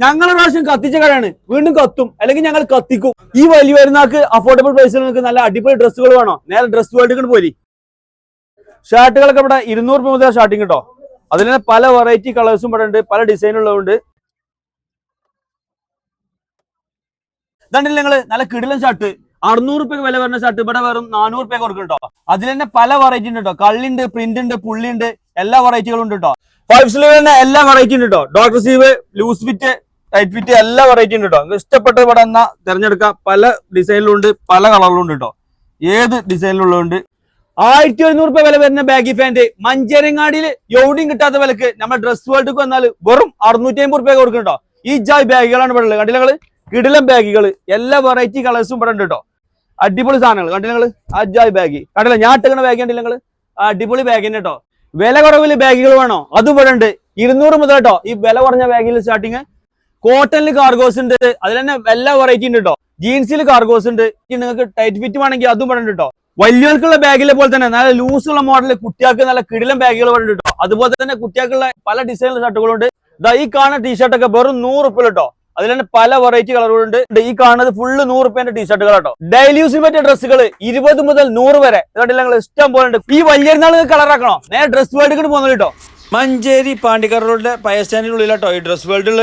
ഞങ്ങൾ പ്രാവശ്യം കത്തിച്ച കടയാണ്, വീണ്ടും കത്തും അല്ലെങ്കിൽ ഞങ്ങൾ കത്തിക്കും. ഈ വലിയ വരുന്നക്ക് അഫോർഡബിൾ പ്രൈസിൽ നിങ്ങൾക്ക് നല്ല അടിപൊളി ഡ്രസ്സുകൾ വേണോ? നേരെ ഡ്രസ് വേൾഡ് പോരി. ഷർട്ടുകളൊക്കെ ഇവിടെ 200 രൂപ മുതൽ സ്റ്റാർട്ടിങ് കേട്ടോ. അതിൽ തന്നെ പല വെറൈറ്റി കളേഴ്സും ഇവിടെ ഉണ്ട്, പല ഡിസൈനുള്ളതുണ്ട്. ഇതാണ്ടില്ല നിങ്ങള് നല്ല കിടിലൻ ഷർട്ട് 600 രൂപയ്ക്ക് വില വരുന്ന ഷർട്ട് ഇവിടെ വെറും 400 രൂപയ്ക്ക് കൊടുക്കും കേട്ടോ. അതിൽ തന്നെ പല വെറൈറ്റി ഉണ്ട് കേട്ടോ. കള്ളിണ്ട്, പ്രിന്റ് ഉണ്ട്, പുള്ളി ഉണ്ട്, എല്ലാ വെറൈറ്റികളും ഉണ്ട് കേട്ടോ. 5 സ്ലീവ് തന്നെ എല്ലാ വെറൈറ്റി ഉണ്ട് കേട്ടോ. Doctor sleeve, loose fit, tight fit എല്ലാ വെറൈറ്റി ഉണ്ട് കേട്ടോ. ഇഷ്ടപ്പെട്ട ഇവിടെ എന്നാ തിരഞ്ഞെടുക്കാം. പല ഡിസൈനിലുണ്ട്, പല കളറിലും ഉണ്ട് കേട്ടോ. ഏത് ഡിസൈനിലുള്ളതുണ്ട്. 1100 രൂപ വില വരുന്ന ബാഗി പാന്റ് മഞ്ചേരങ്ങാടിയിൽ എവിടെയും കിട്ടാത്ത വിലക്ക് നമ്മുടെ ഡ്രസ് വേൾഡിക്ക് വന്നാൽ വെറും 650 രൂപ കൊടുക്കും കേട്ടോ. ഈ ജായ് ബാഗുകളാണ് ഇവിടെ ഉള്ളത്. കണ്ടില്ല നിങ്ങള്? കിടിലം ബാഗുകൾ എല്ലാ വെറൈറ്റി കളേഴ്സും ഇവിടെ ഉണ്ട് കേട്ടോ. അടിപൊളി സാധനങ്ങൾ കണ്ടില്ല നിങ്ങള്? അജായ് ബാഗ് കണ്ടില്ല? ഞാൻ ഇട്ടുന്ന ബാഗ് കണ്ടില്ല നിങ്ങള്? അടിപൊളി ബാഗിന് കേട്ടോ. വില കുറവില് ബാഗുകൾ വേണോ? അതും ഇവിടെ ഉണ്ട്. 200 മുതൽ കേട്ടോ ഈ വില കുറഞ്ഞ ബാഗിൽ സ്റ്റാർട്ടിങ്. കോട്ടണിൽ കാർഗോസ് ഉണ്ട്, അതിൽ തന്നെ എല്ലാ വെറൈറ്റി ഉണ്ട് കേട്ടോ. ജീൻസിൽ കാർഗോസ് ഉണ്ട്. നിങ്ങൾക്ക് ടൈറ്റ് ഫിറ്റ് വേണമെങ്കിൽ അതും ഇവിടെ ഉണ്ട് കേട്ടോ. വലിയവർക്കുള്ള ബാഗിലെ പോലെ തന്നെ നല്ല ലൂസുള്ള മോഡൽ കുട്ടികൾക്ക് നല്ല കിടിലം ബാഗുകൾ ഇവിടെ ഉണ്ട് കേട്ടോ. അതുപോലെ തന്നെ കുട്ടികൾക്കുള്ള പല ഡിസൈനുള്ള ഷർട്ടുകളുണ്ട്. ഈ കാണുന്ന ടീഷർട്ടൊക്കെ വെറും 100 രൂപ കേട്ടോ. അതിൽ തന്നെ പല വെറൈറ്റി കളറുകളുണ്ട്. ഈ കാണുന്നത് ഫുള്ള് 100 രൂപേന്റെ ടീഷർട്ടുകൾ കേട്ടോ. ഡെയിലി യൂസിന് പറ്റിയ ഡ്രസ്സുകൾ 20 മുതൽ 100 വരെ കണ്ടില്ല നിങ്ങൾ? ഇഷ്ടം പോലെ ഉണ്ട്. ഈ വലിയ നാൾ കളറാക്കണോ? നേരെ ഡ്രസ് വേൾഡിൽ പോകുന്നത് കേട്ടോ. മഞ്ചേരി പാണ്ടിക്കാട് റോഡിലെ പയ സ്റ്റാൻഡിനുള്ളിൽ കേട്ടോ ഈ ഡ്രസ് വേൾഡിൽ.